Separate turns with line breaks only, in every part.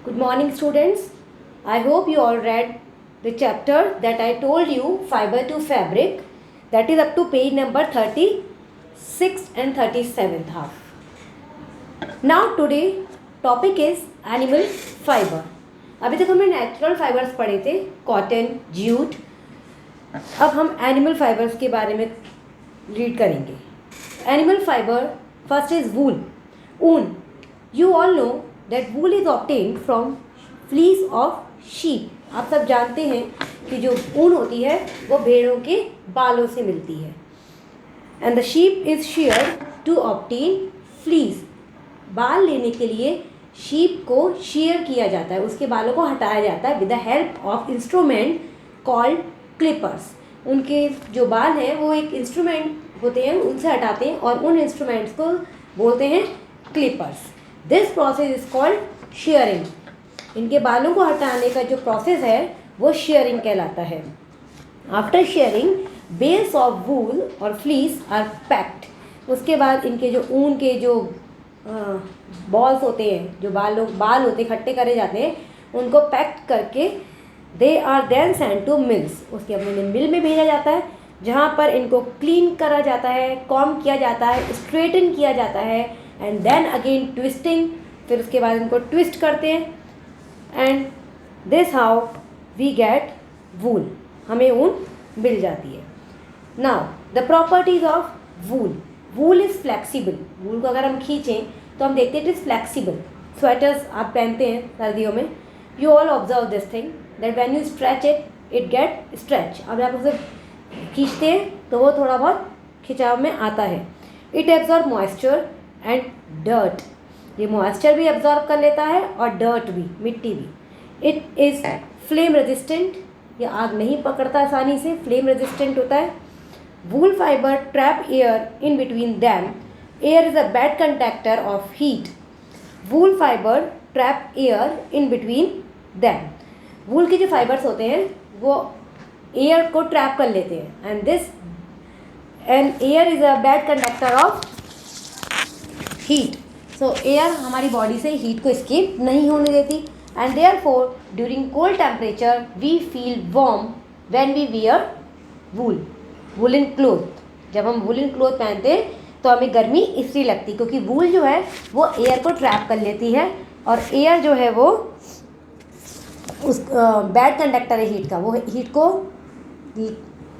Good morning, students. I hope you all read the chapter that I told you, Fiber to Fabric, that is up to page number 36 and 37th half. Now today topic is animal fiber. अभी तक हमने natural fibres पढ़े थे, cotton, jute. अब हम animal fibres के बारे में रीड करेंगे. एनिमल फाइबर फर्स्ट इज वूल, ऊन. You all know that wool is obtained from fleece of sheep. आप सब जानते हैं कि जो ऊन होती है वो भेड़ों के बालों से मिलती है. And the sheep is sheared to obtain fleece. बाल लेने के लिए शीप को शेयर किया जाता है, उसके बालों को हटाया जाता है with the help of instrument called Clippers. उनके जो बाल हैं वो एक इंस्ट्रूमेंट होते हैं, उनसे हटाते हैं और उन इंस्ट्रूमेंट्स को बोलते हैं Clippers. This process is called sharing. इनके बालों को हटाने का जो प्रोसेस है वो शेयरिंग कहलाता है. After shearing bales of wool और फ्लीस आर पैक्ड. उसके बाद इनके जो ऊन के जो बॉल्स होते हैं, जो बाल होते इकट्ठे करे जाते हैं, उनको पैक्ड करके they are then send to mills. उसके अपने मिल में भेजा जाता है जहाँ पर इनको क्लीन करा जाता है, कॉम्ब किया जाता है, स्ट्रेटन किया जाता है एंड देन अगेन ट्विस्टिंग. फिर उसके बाद इनको ट्विस्ट करते हैं and this how we get wool. हमें ऊन मिल जाती है. Now the properties of wool. Wool is flexible. Wool को अगर हम खींचें तो हम देखते हैं इट इज़ फ्लेक्सिबल. स्वेटर्स आप पहनते हैं सर्दियों में. You all observe this thing that when you stretch it get stretch. अब आप उसे खींचते हैं तो वो थोड़ा बहुत खिंचाव में आता है. It absorb moisture and dirt. ये मॉइस्चर भी एब्जॉर्ब कर लेता है और डर्ट भी, मिट्टी भी. It is flame resistant. ये आग नहीं पकड़ता आसानी से, फ्लेम रेजिस्टेंट होता है. Wool fibre trap air in between them. Air is a bad conductor of heat. Wool fibre trap air in between them. Wool के जो फाइबर्स होते हैं वो एयर को ट्रैप कर लेते हैं and air is a bad conductor of heat. So air हमारी बॉडी से हीट को एस्केप नहीं होने देती and therefore during cold temperature we feel warm when we wear wool woollen cloth. जब हम वूलन क्लोथ पहनते हैं तो हमें गर्मी इसलिए लगती क्योंकि वूल जो है वो एयर को ट्रैप कर लेती है और एयर जो है वो उस बैड कंडक्टर है हीट का. वो हीट को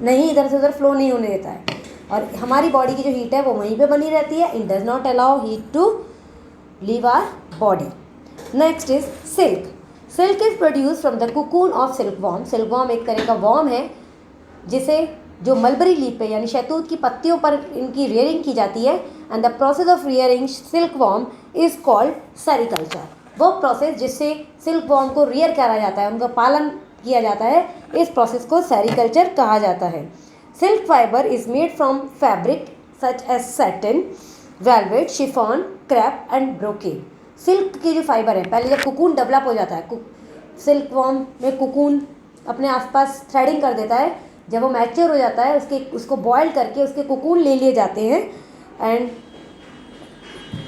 नहीं इधर से उधर फ्लो नहीं होने देता है और हमारी बॉडी की जो हीट है वो वहीं पे बनी रहती है. It does not allow heat to leave our body. Next is silk. Silk is produce from the cocoon of silk worm. Silk worm एक तरह का वॉर्म है जिसे जो मलबरी लीफ पे यानी शहतूत की पत्तियों पर इनकी रियरिंग की जाती है and the process of rearing silk worm is called sericulture. वो प्रोसेस जिससे सिल्क वॉर्म को रियर करा जाता है, उनका पालन किया जाता है, इस प्रोसेस को सेरिकल्चर कहा जाता है. Silk fibre is made from fabric such as satin, velvet, chiffon, crepe and brocade. Silk के जो फाइबर है, पहले जब कुकून डेवलप हो जाता है, सिल्क वॉर्म में कुकून अपने आसपास थ्रेडिंग कर देता है. जब वो मैच्योर हो जाता है उसको बॉयल करके उसके कुकून ले लिए जाते हैं and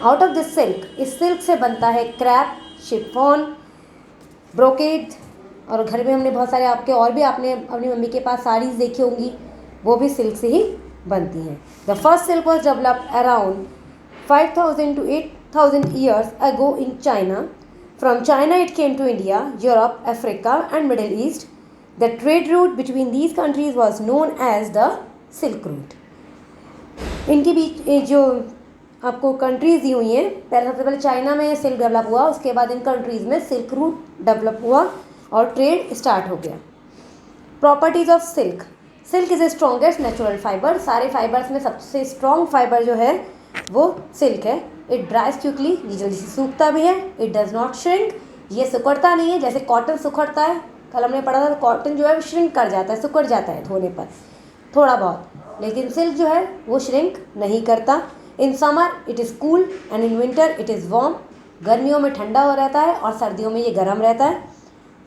out of this silk, इस सिल्क से बनता है क्रैप, शिफॉन, ब्रोकेड. और घर में हमने बहुत सारे आपने अपनी मम्मी के पास साड़ीज़ देखी होंगी, वो भी सिल्क से ही बनती हैं. The first silk was developed around 5000 to 8000 years ago in China. From China it came to India, Europe, Africa and Middle East. The trade route between these countries was known as the Silk Route. इनके बीच जो आपको countries दी हुई हैं, सबसे पहले China में silk develop हुआ, उसके बाद इन कंट्रीज़ में सिल्क रूट डेवलप हुआ और ट्रेड स्टार्ट हो गया. Properties of silk. Silk is a strongest natural fibre. सारे फाइबर्स में सबसे स्ट्रॉन्ग फाइबर जो है वो सिल्क है. It ड्राइज quickly. ये जल्दी से सूखता भी है. It does not shrink. ये सिकुड़ता नहीं है जैसे कॉटन सिकुड़ता है. कल हमने पढ़ा था कॉटन जो है वो श्रिंक कर जाता है, सिकुड़ जाता है धोने पर थोड़ा बहुत, लेकिन सिल्क जो है वो श्रिंक नहीं करता. In summer it is cool and in winter it is warm. गर्मियों में ठंडा हो रहता है और सर्दियों में ये गर्म रहता है.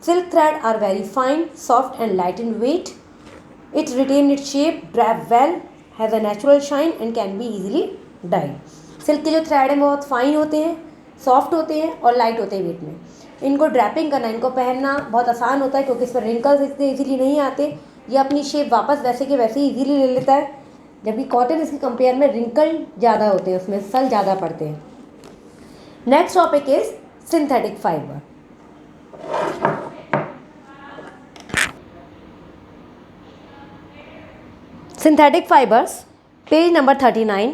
Silk thread are very fine, soft and light in weight. It retain it shape, drape well, has a natural shine and can be easily dyed. Silk के जो थ्रेड हैं बहुत फाइन होते हैं, सॉफ्ट होते हैं और लाइट होते हैं वेट में. इनको ड्रैपिंग करना, इनको पहनना बहुत आसान होता है क्योंकि इस पर रिंकल्स इतने इजीली नहीं आते, ये अपनी शेप वापस वैसे के वैसे ही इजीली ले लेता है, जबकि कॉटन इसके कंपेयर में रिंकल ज़्यादा होते हैं, उसमें सल ज़्यादा पड़ते हैं। Next topic is synthetic fibre. Synthetic fibers, page number 39.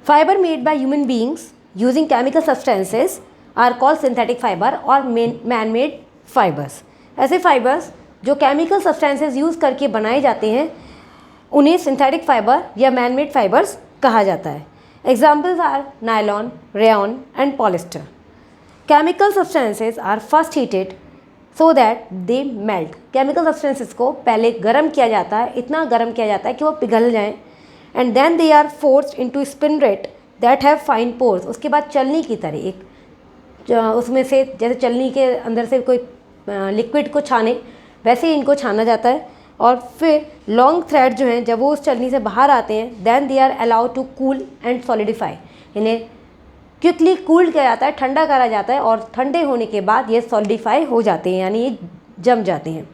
Fiber made by human beings using chemical substances are called synthetic fiber or man-made fibers. ऐसे fibers जो chemical substances यूज़ करके बनाए जाते हैं उन्हें synthetic fiber या man-made fibers कहा जाता है। Examples are nylon, rayon and polyester. Chemical substances are first heated so that they melt. Chemical substances को पहले गर्म किया जाता है, इतना गर्म किया जाता है कि वो पिघल जाएं, and then they are forced into spinneret that have fine pores. उसके बाद चलनी की तरह एक उसमें से जैसे चलनी के अंदर से कोई लिक्विड को छाने वैसे ही इनको छाना जाता है, और फिर लॉन्ग थ्रेड जो हैं जब वो उस चलनी से बाहर आते हैं then they are allowed to cool and solidify. इन्हें क्विकली कूल किया जाता है, ठंडा करा जाता है, और ठंडे होने के बाद ये सॉलिडिफाई हो जाते हैं, यानी ये जम जाते हैं।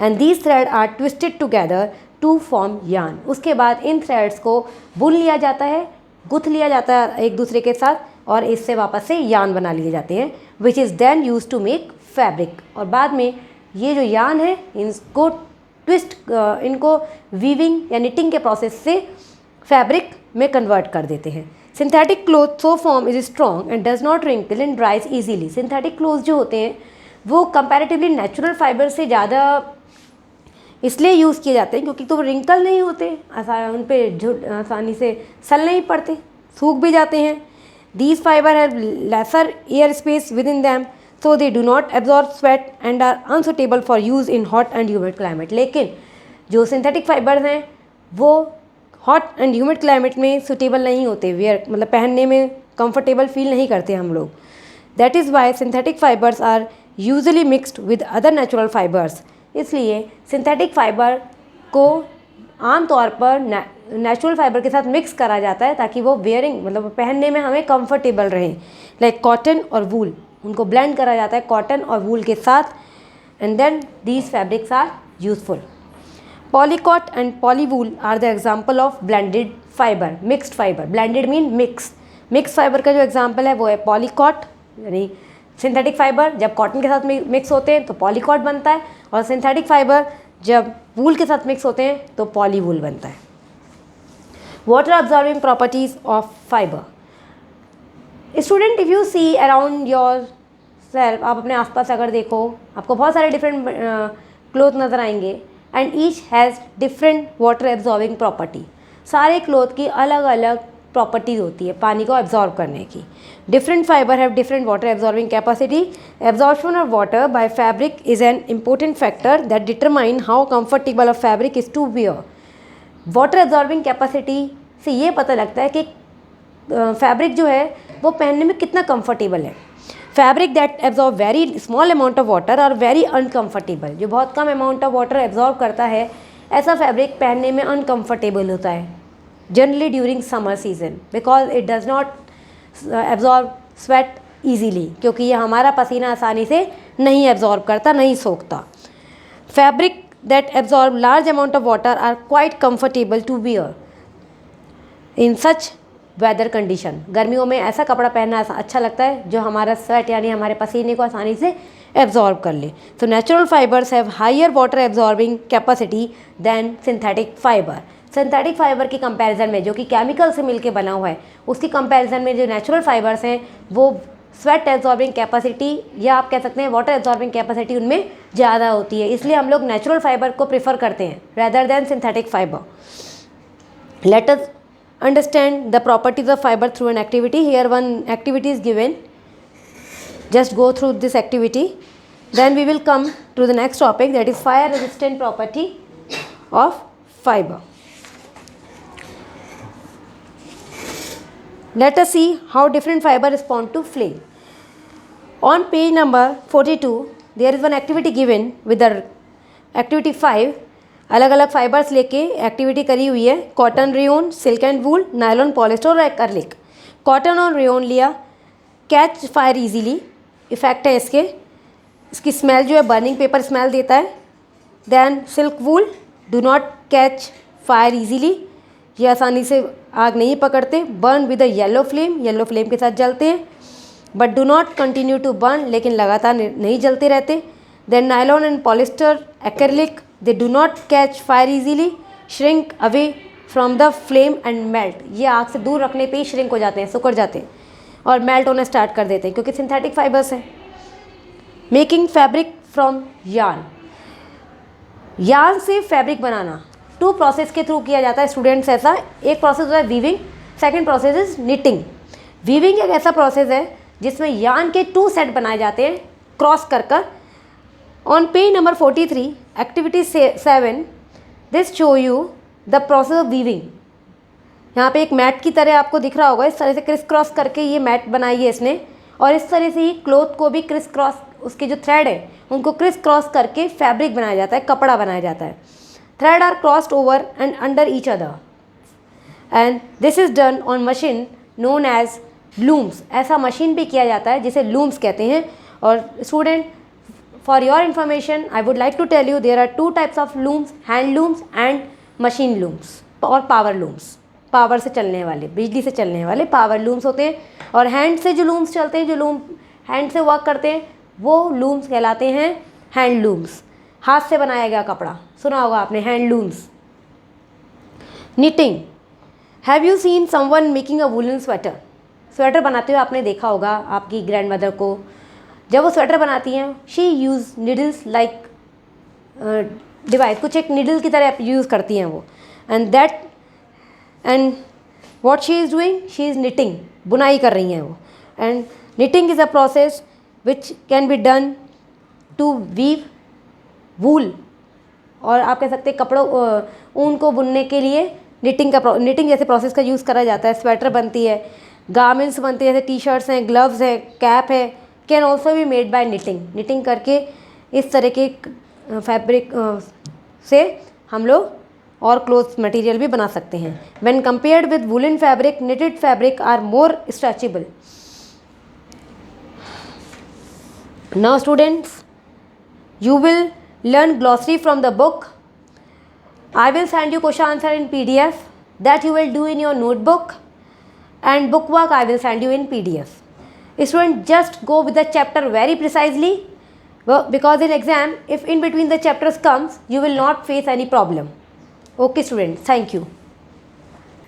And these thread are twisted together to form yarn. उसके बाद इन थ्रेड्स को बुन लिया जाता है, गुथ लिया जाता है एक दूसरे के साथ, और इससे वापस से यार्न बना लिए जाते हैं, which is then use to make fabric. और बाद में ये जो यार्न है इनको इनको वीविंग या निटिंग के प्रोसेस से फैब्रिक में कन्वर्ट कर देते हैं। Synthetic cloth so form is strong and does not wrinkle and dries easily. Synthetic cloth जो होते हैं वो कंपैरेटिवली नेचुरल फाइबर से ज़्यादा इसलिए यूज़ किए जाते हैं क्योंकि तो वो रिंकल नहीं होते, उन पर आसानी से सल नहीं पड़ते, सूख भी जाते हैं। These fibre have lesser air space within them so they do not absorb sweat and are unsuitable for use in hot and humid climate. लेकिन जो सिंथेटिक फाइबर्स हैं वो हॉट एंड ह्यूमिड क्लाइमेट में suitable नहीं होते, where मतलब पहनने में कंफर्टेबल फील नहीं करते हम लोग। That is why synthetic fibres are usually mixed with other natural fibres. इसलिए सिंथेटिक फाइबर को आम तौर पर नेचुरल फाइबर के साथ मिक्स करा जाता है ताकि वो वेयरिंग मतलब पहनने में हमें कंफर्टेबल रहें। लाइक कॉटन और वूल, उनको ब्लेंड करा जाता है कॉटन और वूल के साथ, and then these fabrics are useful. Polycot and polywool are the example of blended fibre, mixed fibre. Blended mean mix fibre का जो एग्जाम्पल है वो है पॉलीकॉट, यानी सिंथेटिक फाइबर जब कॉटन के साथ मिक्स होते हैं तो पॉलीकॉट बनता है, और सिंथेटिक फाइबर जब वूल के साथ मिक्स होते हैं तो पॉलीवूल बनता है। Water absorbing properties of fibre. Student, if you see around yourself, आप अपने आसपास अगर देखो आपको बहुत सारे डिफरेंट क्लोथ नज़र आएंगे, and each has different water absorbing property. सारे क्लोथ की अलग अलग प्रॉपर्टीज़ होती है पानी को एब्जॉर्ब करने की। Different fibre have different water absorbing capacity. Absorption of water by fabric is an important factor that determine how comfortable a fabric is to wear. Water absorbing capacity से ये पता लगता है कि फैब्रिक जो है वो पहनने में कितना कंफर्टेबल है। Fabric that absorb very small amount of water और वेरी अनकम्फर्टेबल, जो बहुत कम अमाउंट ऑफ वाटर एब्जॉर्ब करता है ऐसा फैब्रिक पहनने में अनकम्फर्टेबल होता है, generally during summer season, because it does not absorb sweat easily, क्योंकि ये हमारा पसीना आसानी से नहीं एब्जॉर्ब करता, नहीं सोखता। Fabric that absorb large amount of water are quite comfortable to wear in such weather condition. गर्मियों में ऐसा कपड़ा पहनना अच्छा लगता है जो हमारा स्वेट यानी हमारे पसीने को आसानी से एब्जॉर्ब कर ले। तो natural fibres have higher water absorbing capacity than synthetic fibre. Synthetic fibre की कंपैरिजन में, जो कि केमिकल से मिलके बना हुआ है, उसकी कंपैरिजन में जो नेचुरल फाइबर्स हैं वो स्वेट एब्जॉर्बिंग कैपेसिटी या आप कह सकते हैं वाटर एब्जॉर्बिंग कैपेसिटी उनमें ज़्यादा होती है, इसलिए हम लोग नेचुरल फाइबर को प्रेफर करते हैं rather than synthetic fibre. Let us understand the properties of fiber through an activity. Here one activity is given, just go through this activity, then we will come to the next topic, that is fire resistant property of fiber. Let us see how different fiber respond to flame. On page number 42 there is one activity given with the activity 5. अलग अलग fibres लेके activity करी हुई है, cotton, rayon, silk and wool, nylon, polyester और acrylic. Cotton और rayon लिया, catch fire easily, effect है इसके, इसकी स्मेल जो है बर्निंग पेपर स्मेल देता है। Then silk wool do not catch fire easily, ये आसानी से आग नहीं पकड़ते। Burn with a yellow flame के साथ जलते हैं। But do not continue to burn, लेकिन लगातार नहीं जलते रहते। Then nylon and polyester acrylic they do not catch fire easily, shrink away from the flame and melt, ये आग से दूर रखने पे ही श्रिंक हो जाते हैं, सिकुड़ जाते हैं और मेल्ट होना स्टार्ट कर देते हैं क्योंकि सिंथेटिक फाइबर्स हैं। Making fabric from yarn, yarn से फैब्रिक बनाना 2 प्रोसेस के थ्रू किया जाता है स्टूडेंट्स। ऐसा एक प्रोसेस होता है weaving, second process is knitting. Weaving एक ऐसा प्रोसेस है जिसमें यार्न के 2 सेट बनाए जाते हैं क्रॉस कर। On page number 43 activity 7 this show you the process of weaving. यहाँ पे एक मैट की तरह आपको दिख रहा होगा, इस तरह से क्रिस क्रॉस करके ये मैट बनाई है इसने, और इस तरह से ही क्लोथ को भी क्रिस क्रॉस, उसके जो थ्रेड है उनको क्रिस क्रॉस करके फैब्रिक बनाया जाता है, कपड़ा बनाया जाता है। Thread are crossed over and under each other and this is done on machine known as looms. ऐसा मशीन भी किया जाता है जिसे लूम्स कहते हैं। और student, for your information I would like to tell you there are 2 types of looms, hand looms and machine looms और पावर लूम्स। पावर से चलने वाले, बिजली से चलने वाले पावर लूम्स होते हैं, और हैंड से जो लूम्स चलते हैं, जो लूम हैंड से वर्क करते हैं, वो लूम्स कहलाते हैं हैंड लूम्स। हाथ से बनाया गया कपड़ा, सुना होगा आपने, hand looms. Knitting, have you seen someone making a woollen sweater? Sweater बनाते हुए आपने देखा होगा आपकी ग्रैंड मदर को। जब वो स्वेटर बनाती हैं, she use needles like device, कुछ एक निडल की तरह यूज़ करती हैं वो। And what she is doing, she is knitting, बुनाई कर रही हैं वो। And knitting is a process which can be done to weave wool, और आप कह सकते हैं कपड़ों ऊन को बुनने के लिए निटिंग जैसे प्रोसेस का यूज़ करा जाता है। स्वेटर बनती है, गारमेंट्स बनते हैं, जैसे टी शर्ट्स हैं, ग्लव्स है, कैप है, can also be made by knitting. Knitting करके इस तरह के फैब्रिक से हम लोग और क्लोथ मटेरियल भी बना सकते हैं। When compared with woollen fabric, knitted fabric are more stretchable. Now students, you will learn glossary from the book. I will send you question answer in PDF that you will do in your notebook, and book work I will send you in PDF. Student, just go with the chapter very precisely, because in exam if in between the chapters comes, you will not face any problem. Okay students, thank you.